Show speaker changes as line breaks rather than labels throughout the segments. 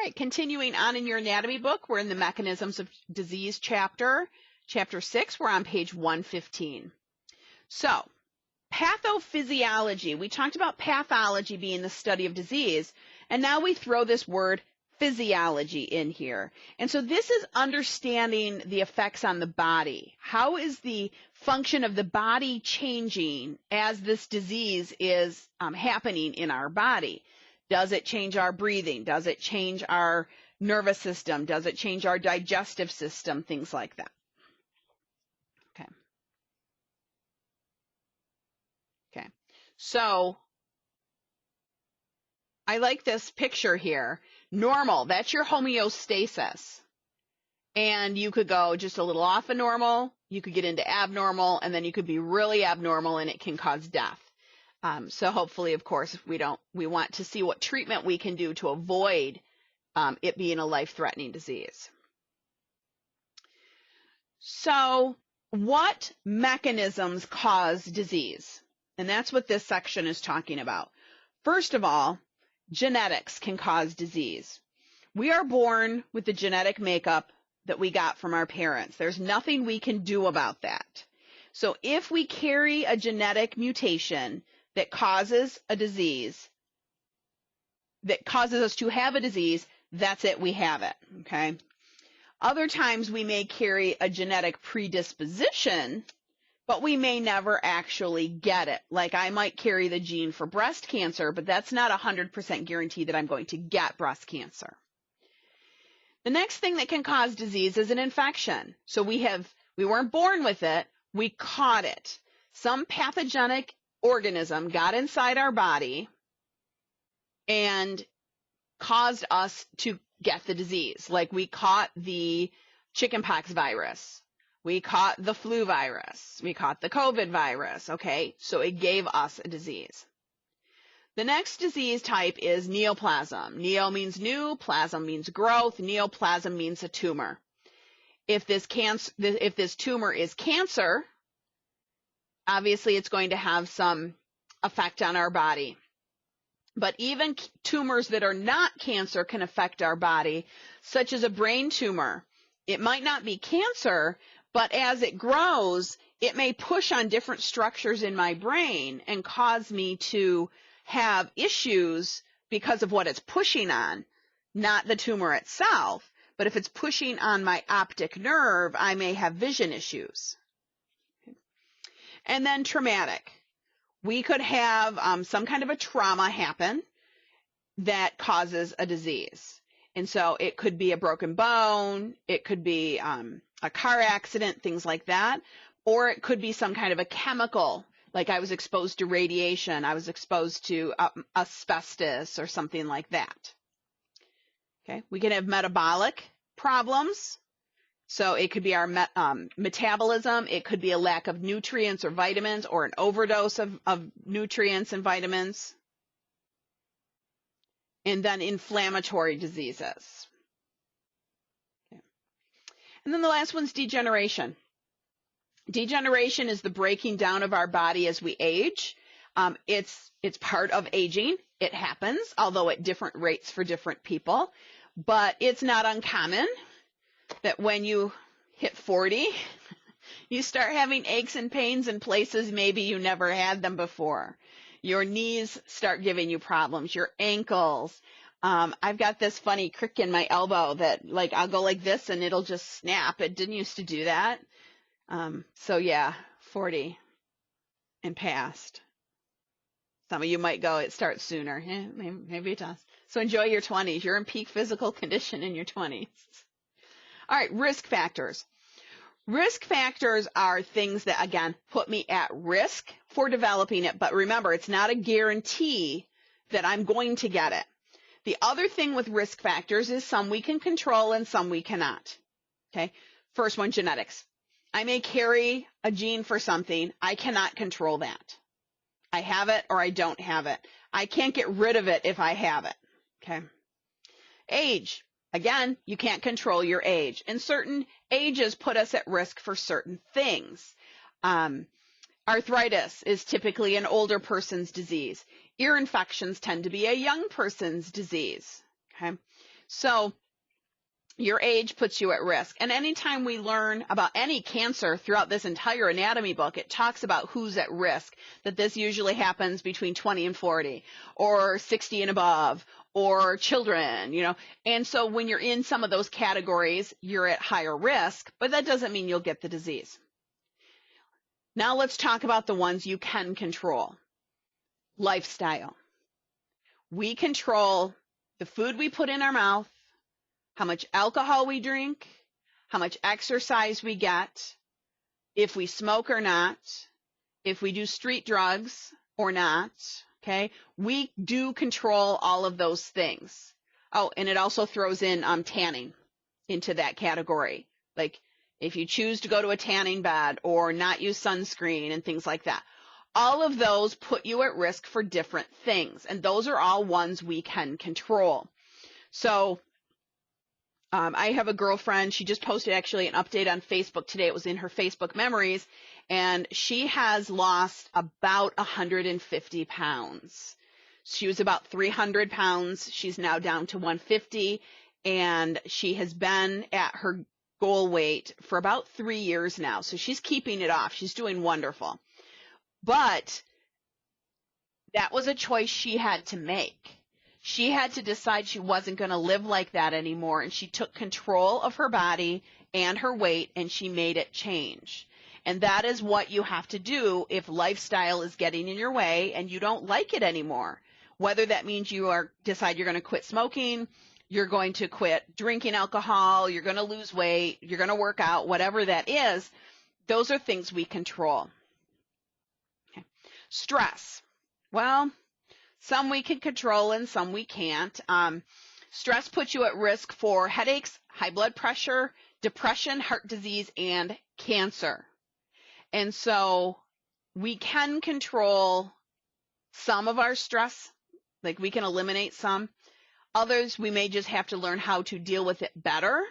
right, continuing on in your anatomy book, we're in the Mechanisms of Disease chapter 6. We're on page 115. So, pathophysiology. We talked about pathology being the study of disease, and now we throw this word physiology in here. And so this is understanding the effects on the body. How is the function of the body changing as this disease is happening in our body? Does it change our breathing? Does it change our nervous system? Does it change our digestive system? Things like that. Okay. Okay. So I like this picture here. Normal, that's your homeostasis. And you could go just a little off of normal, you could get into abnormal, and then you could be really abnormal and it can cause death. So hopefully, of course, we want to see what treatment we can do to avoid it being a life-threatening disease. So what mechanisms cause disease? And that's what this section is talking about. First of all, genetics can cause disease. We are born with the genetic makeup that we got from our parents. There's nothing we can do about that. So if we carry a genetic mutation that causes a disease, that causes us to have a disease, that's it, we have it, okay? Other times we may carry a genetic predisposition, but we may never actually get it. Like I might carry the gene for breast cancer, but that's not 100% guarantee that I'm going to get breast cancer. The next thing that can cause disease is an infection. So we weren't born with it, we caught it. Some pathogenic organism got inside our body and caused us to get the disease. Like we caught the chickenpox virus. We caught the flu virus. We caught the COVID virus, okay? So it gave us a disease. The next disease type is neoplasm. Neo means new, plasm means growth, neoplasm means a tumor. If this tumor is cancer, obviously it's going to have some effect on our body. But even tumors that are not cancer can affect our body, such as a brain tumor. It might not be cancer, but as it grows, it may push on different structures in my brain and cause me to have issues because of what it's pushing on, not the tumor itself. But if it's pushing on my optic nerve, I may have vision issues. And then traumatic. We could have some kind of a trauma happen that causes a disease. And so it could be a broken bone, it could be a car accident, things like that, or it could be some kind of a chemical, like I was exposed to radiation, I was exposed to asbestos or something like that. Okay, we can have metabolic problems. So it could be our metabolism, it could be a lack of nutrients or vitamins, or an overdose of nutrients and vitamins. And then inflammatory diseases. Okay. And then the last one's degeneration. Degeneration is the breaking down of our body as we age. It's part of aging. It happens, although at different rates for different people. But it's not uncommon that when you hit 40, you start having aches and pains in places maybe you never had them before. Your knees start giving you problems, your ankles. I've got this funny crick in my elbow that, like, I'll go like this and it'll just snap. It didn't used to do that. So yeah, 40 and past. Some of you might go, it starts sooner. Yeah, maybe it does. So enjoy your 20s. You're in peak physical condition in your 20s. All right, risk factors. Risk factors are things that, again, put me at risk for developing it. But remember, it's not a guarantee that I'm going to get it. The other thing with risk factors is some we can control and some we cannot. Okay, first one, genetics. I may carry a gene for something. I cannot control that. I have it or I don't have it. I can't get rid of it if I have it. Okay. Age. Again, you can't control your age. And certain ages put us at risk for certain things. Arthritis is typically an older person's disease. Ear infections tend to be a young person's disease. Okay. So your age puts you at risk. And anytime we learn about any cancer throughout this entire anatomy book, it talks about who's at risk, that this usually happens between 20 and 40, or 60 and above, or children, And so when you're in some of those categories, you're at higher risk, but that doesn't mean you'll get the disease. Now let's talk about the ones you can control. Lifestyle. We control the food we put in our mouth, how much alcohol we drink, how much exercise we get, if we smoke or not, if we do street drugs or not, okay? We do control all of those things. Oh, and it also throws in tanning into that category. Like if you choose to go to a tanning bed or not use sunscreen and things like that. All of those put you at risk for different things, and those are all ones we can control. So I have a girlfriend, she just posted actually an update on Facebook today. It was in her Facebook memories, and she has lost about 150 pounds. She was about 300 pounds. She's now down to 150, and she has been at her goal weight for about 3 years now. So she's keeping it off. She's doing wonderful. But that was a choice she had to make. She had to decide she wasn't going to live like that anymore, and she took control of her body and her weight, and she made it change. And that is what you have to do if lifestyle is getting in your way and you don't like it anymore. Whether that means you decide you're going to quit smoking, you're going to quit drinking alcohol, you're going to lose weight, you're going to work out, whatever that is, those are things we control. Okay. Stress. Well, some we can control and some we can't. Stress puts you at risk for headaches, high blood pressure, depression, heart disease, and cancer. And so we can control some of our stress, like we can eliminate some. Others, we may just have to learn how to deal with it better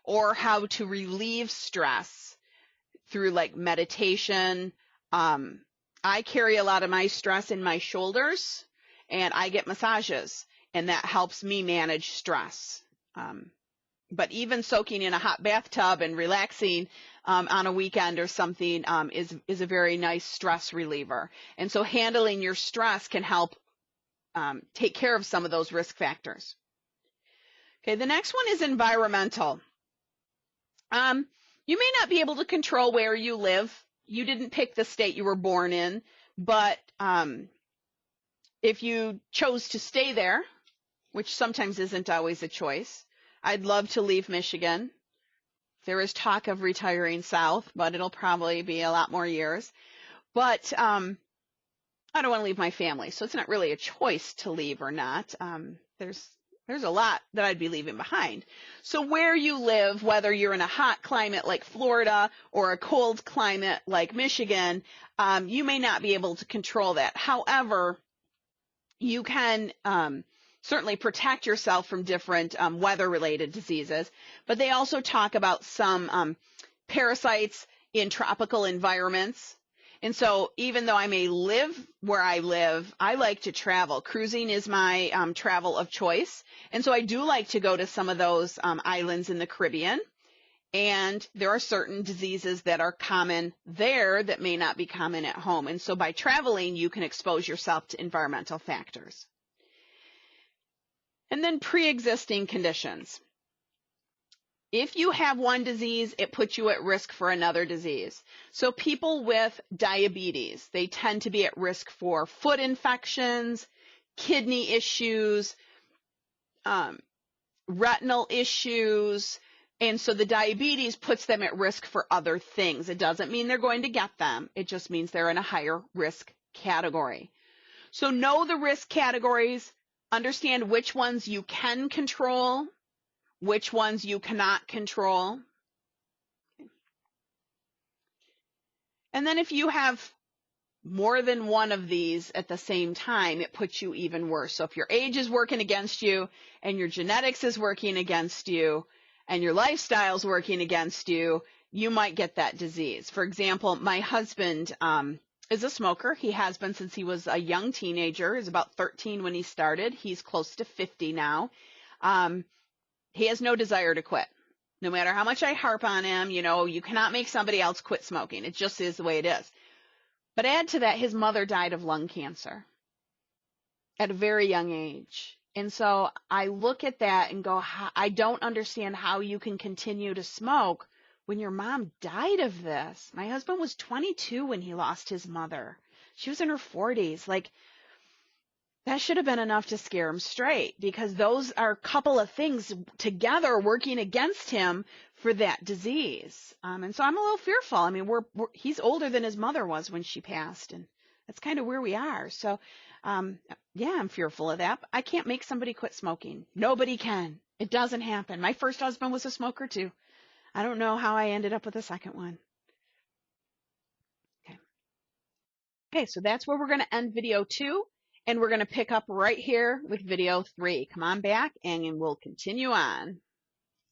or how to relieve stress through like meditation. I carry a lot of my stress in my shoulders, and I get massages, and that helps me manage stress. But even soaking in a hot bathtub and relaxing on a weekend or something is a very nice stress reliever. And so handling your stress can help take care of some of those risk factors. Okay, the next one is environmental. You may not be able to control where you live. You didn't pick the state you were born in, but if you chose to stay there, which sometimes isn't always a choice, I'd love to leave Michigan. There is talk of retiring south, but it'll probably be a lot more years. But I don't want to leave my family, so it's not really a choice to leave or not. There's a lot that I'd be leaving behind. So where you live, whether you're in a hot climate like Florida or a cold climate like Michigan, you may not be able to control that. However, you can certainly protect yourself from different weather-related diseases, but they also talk about some parasites in tropical environments. And so even though I may live where I live, I like to travel. Cruising is my travel of choice. And so I do like to go to some of those islands in the Caribbean. And there are certain diseases that are common there that may not be common at home. And so by traveling, you can expose yourself to environmental factors. And then pre-existing conditions. If you have one disease, it puts you at risk for another disease. So people with diabetes, they tend to be at risk for foot infections, kidney issues, retinal issues, and so the diabetes puts them at risk for other things. It doesn't mean they're going to get them. It just means they're in a higher risk category. So know the risk categories, understand which ones you can control, which ones you cannot control. And then if you have more than one of these at the same time, it puts you even worse. So if your age is working against you and your genetics is working against you and your lifestyle is working against you, you might get that disease. For example, my husband is a smoker. He has been since he was a young teenager. He was about 13 when he started. He's close to 50 now. He has no desire to quit. No matter how much I harp on him, you cannot make somebody else quit smoking. It just is the way it is. But add to that, his mother died of lung cancer at a very young age. And so I look at that and go, I don't understand how you can continue to smoke when your mom died of this. My husband was 22 when he lost his mother. She was in her 40s. Like, that should have been enough to scare him straight, because those are a couple of things together working against him for that disease. And so I'm a little fearful. I mean, he's older than his mother was when she passed, and that's kind of where we are. So, yeah, I'm fearful of that. I can't make somebody quit smoking. Nobody can. It doesn't happen. My first husband was a smoker too. I don't know how I ended up with a second one. Okay. Okay, so that's where we're going to end video 2. And we're going to pick up right here with video 3. Come on back and we'll continue on.